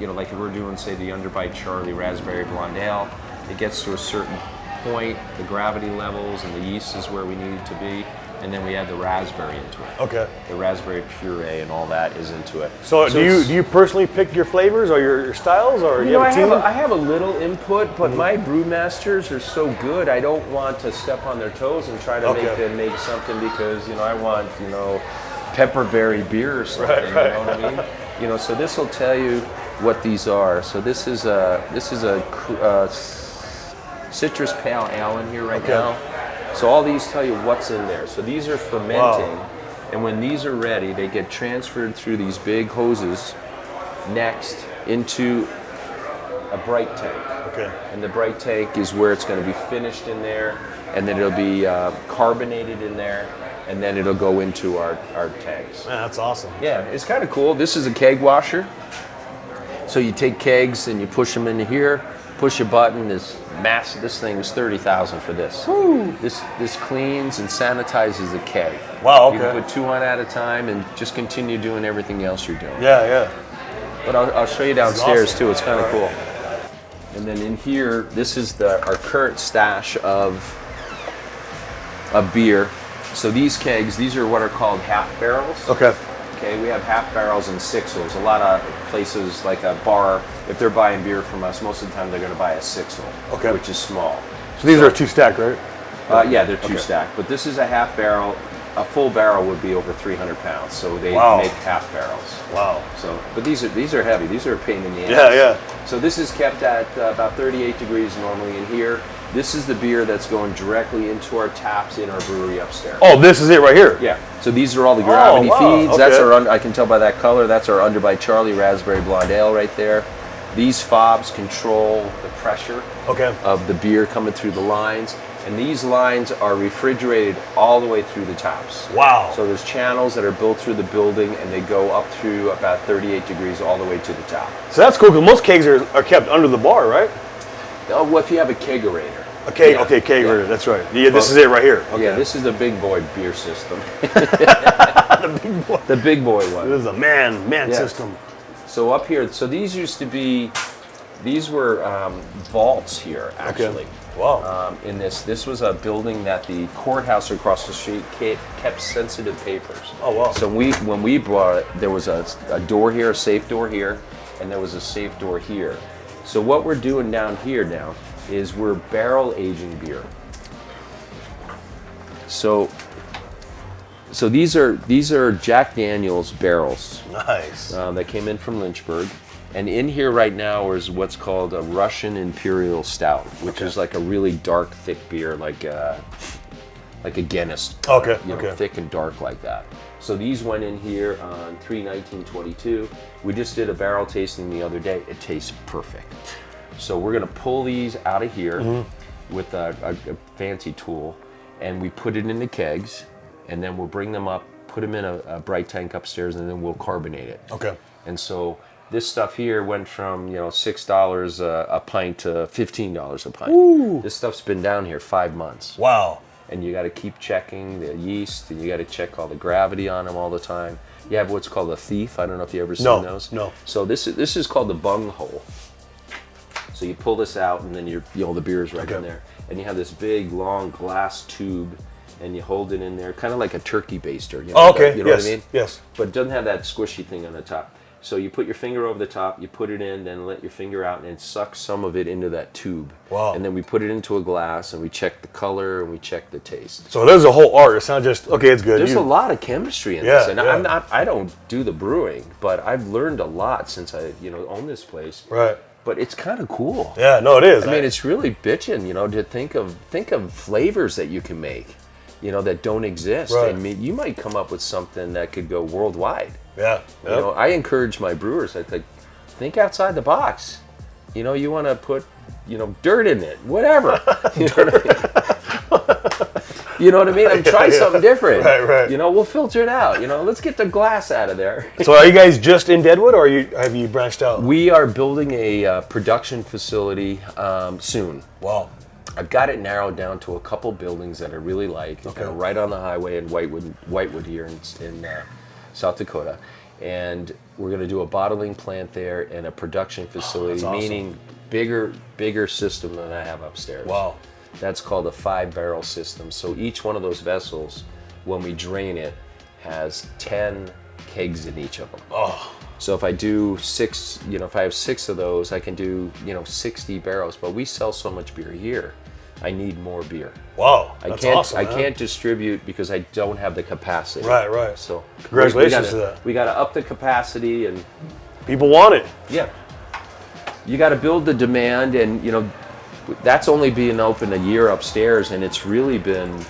B: like we're doing, say, the Underbite Charlie Raspberry Blonde Ale. It gets to a certain point, the gravity levels and the yeast is where we need it to be, and then we add the raspberry into it.
A: Okay.
B: The raspberry puree and all that is into it.
A: So do you personally pick your flavors or your styles, or you have a team?
B: I have a little input, but my brewmasters are so good. I don't want to step on their toes and try to make them make something because I want pepperberry beer or something.
A: Right.
B: You know what I mean? So this will tell you what these are. So this is a citrus pale ale in here right now. So all these tell you what's in there. So these are fermenting, and when these are ready, they get transferred through these big hoses next into a bright tank.
A: Okay.
B: And the bright tank is where it's going to be finished in there, and then it'll be carbonated in there, and then it'll go into our tanks.
A: Man, that's awesome.
B: Yeah, it's kind of cool. This is a keg washer. So you take kegs and you push them into here, push a button. This thing is $30,000 for this.
A: Woo.
B: This cleans and sanitizes the keg.
A: Wow, okay.
B: You can put 2 on at a time and just continue doing everything else you're doing.
A: Yeah.
B: But I'll show you downstairs
A: awesome.
B: too. It's kind of cool. And then in here, this is our current stash of beer. So these kegs, these are what are called half barrels.
A: Okay.
B: Okay, we have half barrels and sixels. A lot of places, like a bar, if they're buying beer from us, most of the time they're going to buy a sixel, which is small.
A: So these are 2 stacked, right?
B: Yeah, they're 2 stacked. But this is a half barrel. A full barrel would be over 300 pounds, so they make half barrels.
A: Wow.
B: So, but these are heavy. These are a pain in the ass.
A: Yeah.
B: So this is kept at about 38 degrees normally in here. This is the beer that's going directly into our taps in our brewery upstairs.
A: Oh, this is it right here.
B: Yeah. So these are all the gravity feeds.
A: Okay.
B: That's our. I can tell by that color. That's our Underbite Charlie Raspberry Blonde Ale right there. These fobs control the pressure of the beer coming through the lines, and these lines are refrigerated all the way through the tops.
A: Wow.
B: So there's channels that are built through the building, and they go up through about 38 degrees all the way to the top.
A: So that's cool because most kegs are kept under the bar, right?
B: Oh, well, if you have a kegerator.
A: Kegerator. That's right. Yeah, this is it right here. Okay.
B: Yeah, this is the big boy beer system.
A: The big boy.
B: The big boy one.
A: This is a man system.
B: So up here, so these used to be, these were vaults here, actually.
A: Okay. Wow.
B: In this was a building that the courthouse across the street kept sensitive papers.
A: Oh, wow.
B: So when we brought it, there was a door here, a safe door here, and there was a safe door here. So what we're doing down here now is we're barrel aging beer. So these are Jack Daniel's barrels.
A: Nice.
B: That came in from Lynchburg. And in here right now is what's called a Russian Imperial Stout, which is like a really dark, thick beer, like a Guinness. Thick and dark like that. So these went in here on 3/19/22. We just did a barrel tasting the other day. It tastes perfect. So we're gonna pull these out of here with a fancy tool, and we put it in the kegs, and then we'll bring them up, put them in a bright tank upstairs, and then we'll carbonate it.
A: Okay.
B: And so this stuff here went from $6 a pint to $15 a pint.
A: Ooh.
B: This stuff's been down here 5 months.
A: Wow.
B: And you got to keep checking the yeast, and you got to check all the gravity on them all the time. You have what's called a thief. I don't know if you ever seen those.
A: No.
B: So this is called the bung hole. So you pull this out, and then the beer is right in there, and you have this big long glass tube, and you hold it in there, kind of like a turkey baster. You know,
A: Okay.
B: You know what I mean?
A: Yes.
B: But it doesn't have that squishy thing on the top. So you put your finger over the top, you put it in, then let your finger out, and it sucks some of it into that tube.
A: Wow.
B: And then we put it into a glass, and we check the color, and we check the taste.
A: So there's a whole art. It's not just, okay, it's good.
B: There's a lot of chemistry in this, and I don't do the brewing, but I've learned a lot since I own this place.
A: Right.
B: But it's kind of cool.
A: Yeah, no, it is.
B: I mean, it's really bitching, to think of flavors that you can make, that don't exist.
A: Right.
B: I mean, you might come up with something that could go worldwide.
A: Yeah. Yep.
B: I encourage my brewers. I think outside the box. You want to put, dirt in it, whatever. You know what I mean? I'm trying something different.
A: Right.
B: We'll filter it out. Let's get the glass out of there.
A: So are you guys just in Deadwood, or have you branched out?
B: We are building a production facility soon.
A: Wow.
B: I've got it narrowed down to a couple buildings that I really like.
A: Okay.
B: Right on the highway in Whitewood here in South Dakota. And we're going to do a bottling plant there and a production facility,
A: awesome.
B: meaning bigger system than I have upstairs.
A: Wow.
B: That's called a 5-barrel system. So each one of those vessels, when we drain it, has 10 kegs in each of them.
A: Oh.
B: So if I do 6, if I have 6 of those, I can do, 60 barrels. But we sell so much beer here, I need more beer.
A: Wow, that's awesome.
B: I can't distribute because I don't have the capacity.
A: Right.
B: So
A: congratulations to that.
B: We got to up the capacity, and
A: people want it.
B: yeah, you got to build the demand, and that's only being open a year upstairs, and it's really been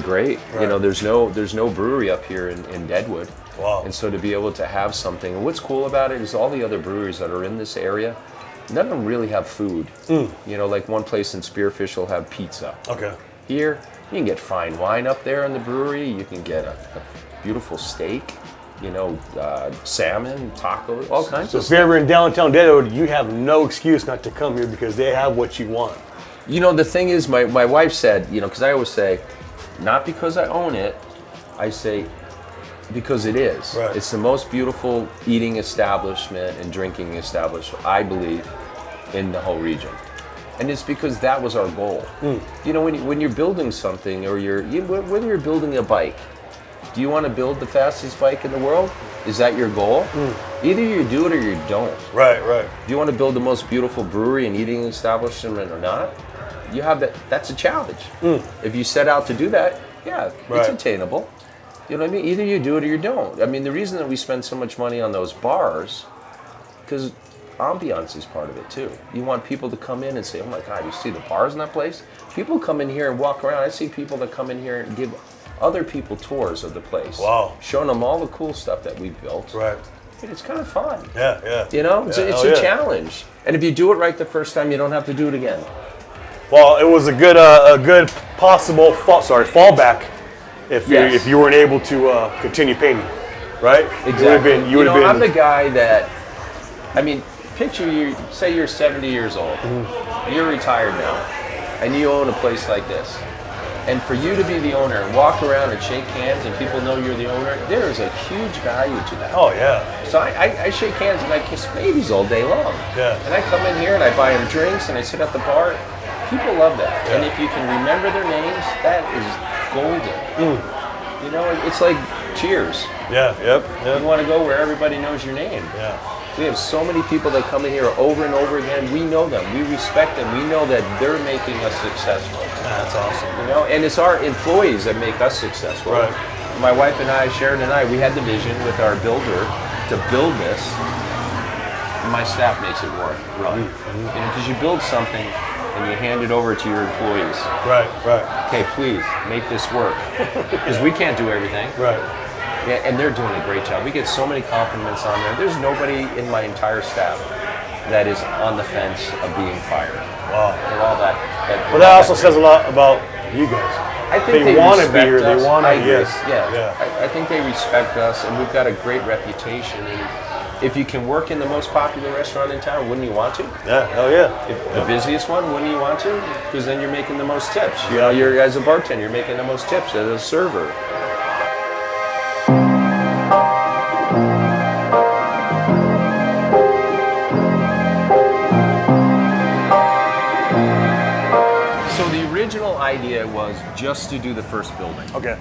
B: great.
A: Right.
B: There's no brewery up here in Deadwood.
A: Wow.
B: And so to be able to have something, and what's cool about it is all the other breweries that are in this area, none of them really have food. Like one place in Spearfish will have pizza.
A: Okay.
B: Here, you can get fine wine up there in the brewery. You can get a beautiful steak, salmon, tacos, all kinds
A: So
B: of
A: if
B: stuff.
A: you're ever in downtown Deadwood, you have no excuse not to come here because they have what you want.
B: The thing is, my wife said, because I always say, not because I own it, I say, because it is.
A: Right.
B: It's the most beautiful eating establishment and drinking establishment, I believe, in the whole region. And it's because that was our goal. When you're building something, or whether you're building a bike, do you want to build the fastest bike in the world? Is that your goal? Either you do it or you don't.
A: Right.
B: Do you want to build the most beautiful brewery and eating establishment or not? You have that. That's a challenge. If you set out to do that, it's attainable. You know what I mean? Either you do it or you don't. I mean, the reason that we spend so much money on those bars, because ambiance is part of it too. You want people to come in and say, "Oh my God, you see the bars in that place?" People come in here and walk around. I see people that come in here and give other people tours of the place.
A: Wow.
B: Showing them all the cool stuff that we've built.
A: Right.
B: And it's kind of fun.
A: Yeah.
B: It's a challenge. And if you do it right the first time, you don't have to do it again.
A: Well, it was a good possible fallback if you weren't able to continue painting, right?
B: Exactly.
A: You would have been.
B: I'm the guy that, picture you, say you're 70 years old, you're retired now, and you own a place like this. And for you to be the owner and walk around and shake hands and people know you're the owner, there is a huge value to that.
A: Oh, yeah.
B: So I shake hands and I kiss babies all day long.
A: Yeah.
B: And I come in here and I buy them drinks and I sit at the bar. People love that.
A: Yeah.
B: And if you can remember their names, that is golden. It's like Cheers.
A: Yeah, yep.
B: You want to go where everybody knows your name.
A: Yeah.
B: We have so many people that come in here over and over again. We know them. We respect them. We know that they're making us successful.
A: That's awesome.
B: And it's our employees that make us successful.
A: Right.
B: My wife and I, Sharon and I, we had the vision with our builder to build this. My staff makes it work. Right. Because you build something and you hand it over to your employees.
A: Right.
B: Okay, please make this work. Because we can't do everything.
A: Right.
B: Yeah, and they're doing a great job. We get so many compliments on there. There's nobody in my entire staff that is on the fence of being fired.
A: Wow.
B: And all that.
A: Well, that also says a lot about you guys.
B: I think
A: they want to be
B: respect
A: here.
B: us.
A: They want to.
B: I agree.
A: Yes.
B: Yeah. I think they respect us, and we've got a great reputation. And if you can work in the most popular restaurant in town, wouldn't you want to?
A: Yeah. Hell yeah.
B: The busiest one, wouldn't you want to? Because then you're making the most tips. You're as a bartender, you're making the most tips as a server. So the original idea was just to do the first building.
A: Okay.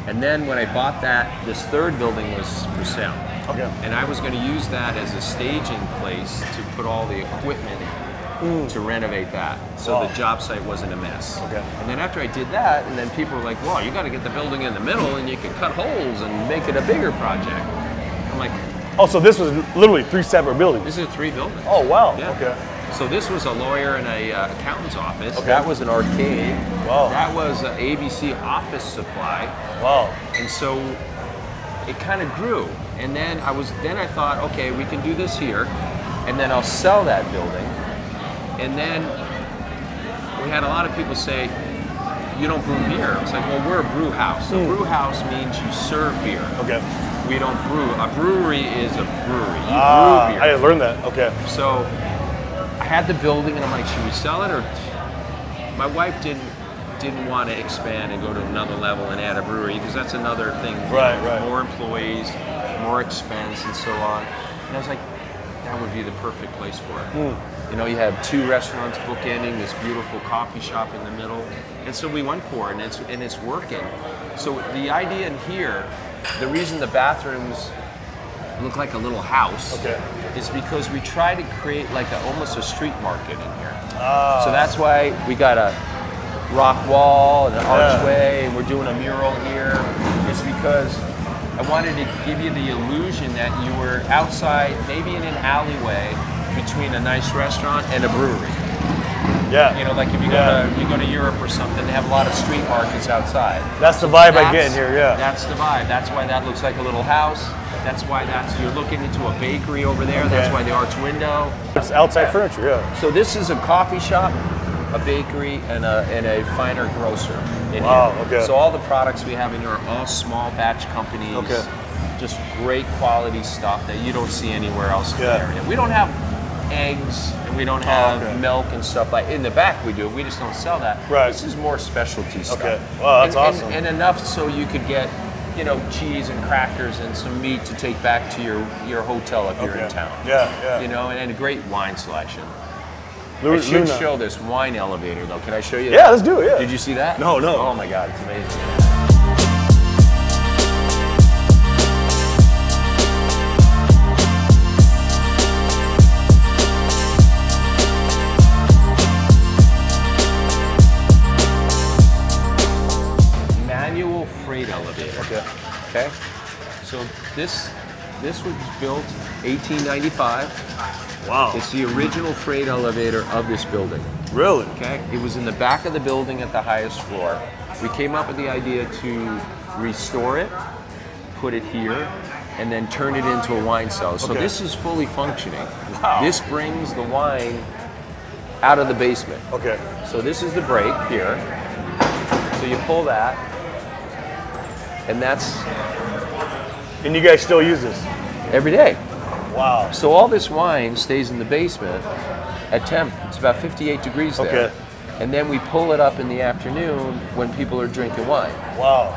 B: And then when I bought that, this third building was for sale.
A: Okay.
B: And I was going to use that as a staging place to put all the equipment to renovate that, so the job site wasn't a mess.
A: Okay.
B: And then after I did that, and then people were like, "Well, you got to get the building in the middle, and you can cut holes and make it a bigger project." I'm like,
A: Oh, so this was literally 3 separate buildings.
B: "This is 3 buildings."
A: Oh, wow.
B: Yeah.
A: Okay.
B: So this was a lawyer and a accountant's office.
A: Okay.
B: That was an arcade.
A: Wow.
B: That was an ABC office supply.
A: Wow.
B: And so it kind of grew. And then I thought, okay, we can do this here, and then I'll sell that building. And then we had a lot of people say, "You don't brew beer." It's like, well, we're a brew house. A brew house means you serve beer.
A: Okay.
B: We don't brew. A brewery is a brewery. You brew beer.
A: I didn't learn that. Okay.
B: So I had the building, and I'm like, should we sell it? Or my wife didn't want to expand and go to another level and add a brewery, because that's another thing.
A: Right, right.
B: More employees, more expense, and so on. And I was like, that would be the perfect place for it. You know, you have 2 restaurants bookending this beautiful coffee shop in the middle, and so we went for it, and it's working. So the idea in here, the reason the bathrooms look like a little house, is because we try to create like almost a street market in here. So that's why we got a rock wall and an archway, and we're doing a mural here. It's because I wanted to give you the illusion that you were outside, maybe in an alleyway, between a nice restaurant and a brewery.
A: Yeah.
B: You know, like if you go to Europe or something, they have a lot of street markets outside.
A: That's the vibe I get in here, yeah.
B: That's the vibe. That's why that looks like a little house. That's why you're looking into a bakery over there. That's why the arch window.
A: It's outside furniture, yeah.
B: So this is a coffee shop, a bakery, and a finer grocer in
A: Wow,
B: here.
A: okay.
B: So all the products we have in here are all small batch companies.
A: Okay.
B: Just great quality stuff that you don't see anywhere else in the
A: Yeah.
B: area. We don't have eggs, and we don't have milk and stuff like. In the back we do. We just don't sell that.
A: Right.
B: This is more specialty stuff.
A: Okay. Wow, that's awesome.
B: And enough so you could get, you know, cheese and crackers and some meat to take back to your hotel if you're in town.
A: Yeah, yeah.
B: You know, and a great wine selection. I
A: Luna.
B: should show this wine elevator though. Can I show you that?
A: Yeah, let's do it, yeah.
B: Did you see that?
A: No.
B: Oh my God, it's amazing. Manual freight elevator. Okay. So this was built 1895.
A: Wow.
B: It's the original freight elevator of this building.
A: Really?
B: Okay. It was in the back of the building at the highest floor. We came up with the idea to restore it, put it here, and then turn it into a wine cellar. So this is fully functioning.
A: Wow.
B: This brings the wine out of the basement.
A: Okay.
B: So this is the brake here. So you pull that, and that's
A: And you guys still use this?
B: every day.
A: Wow.
B: So all this wine stays in the basement at temp. It's about 58 degrees there.
A: Okay.
B: And then we pull it up in the afternoon when people are drinking wine.
A: Wow.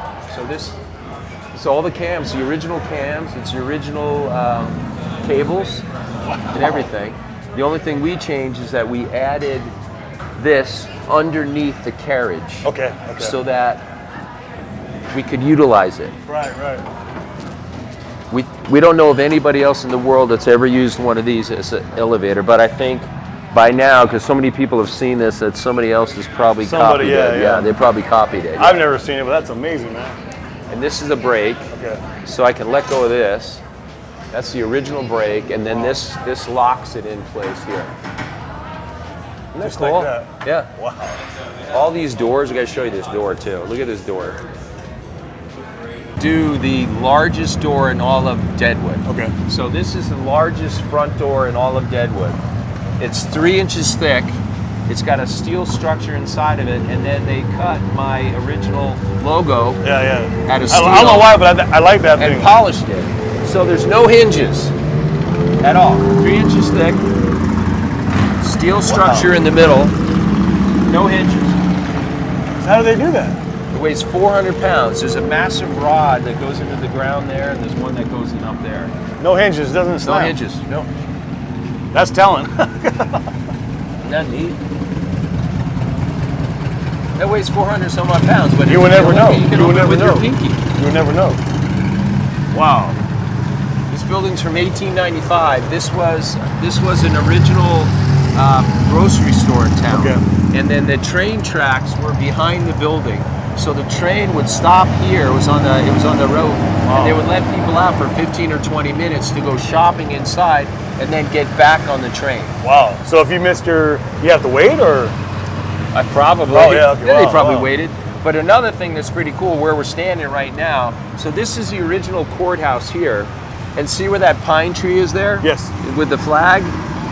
B: So all the cams, the original cams, it's the original cables and everything. The only thing we changed is that we added this underneath the carriage.
A: Okay.
B: So that we could utilize it.
A: Right.
B: We don't know of anybody else in the world that's ever used one of these as an elevator, but I think by now, because so many people have seen this, that somebody else has probably copied it. Yeah, they probably copied it.
A: I've never seen it, but that's amazing, man.
B: And this is a brake,
A: Okay.
B: so I can let go of this. That's the original brake, and then this locks it in place here. Isn't that
A: Just
B: cool?
A: like that.
B: Yeah.
A: Wow.
B: All these doors, I gotta show you this door too. Look at this door. Do the largest door in all of Deadwood.
A: Okay.
B: So this is the largest front door in all of Deadwood. It's 3 inches thick. It's got a steel structure inside of it, and then they cut my original logo
A: Yeah.
B: out of steel.
A: I don't know why, but I like that
B: and
A: thing.
B: polished it. So there's no hinges at all. 3 inches thick, steel structure in the middle, no hinges.
A: How do they do that?
B: It weighs 400 pounds. There's a massive rod that goes into the ground there, and there's one that goes in up there.
A: No hinges, doesn't
B: No
A: slam.
B: hinges. No.
A: That's telling.
B: Isn't that neat? That weighs 400 some odd pounds, but
A: You would never know.
B: You can
A: You would
B: open it
A: never
B: with
A: know.
B: your pinky.
A: You would never know. Wow.
B: This building's from 1895. This was an original grocery store in town.
A: Okay.
B: And then the train tracks were behind the building. So the train would stop here. It was on the road, and they would let people out for 15 or 20 minutes to go shopping inside, and then get back on the train.
A: Wow. So if you missed you have to wait, or?
B: I probably.
A: Oh, yeah, okay.
B: They
A: Wow,
B: probably
A: wow.
B: waited. But another thing that's pretty cool, where we're standing right now. So this is the original courthouse here, and see where that pine tree is there?
A: Yes.
B: With the flag,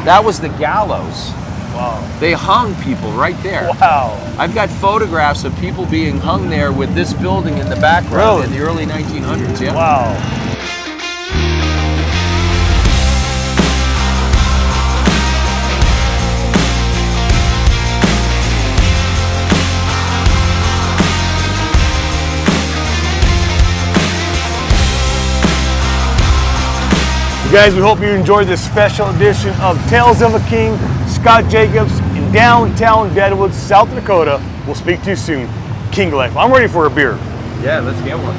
B: that was the gallows.
A: Wow.
B: They hung people right there.
A: Wow.
B: I've got photographs of people being hung there with this building in the background
A: Really?
B: in the early 1900s. Yeah.
A: Wow. Guys, we hope you enjoyed this special edition of Tales of a King. Scott Jacobs in downtown Deadwood, South Dakota. We'll speak to you soon. King Life. I'm ready for a beer.
B: Yeah, let's get one.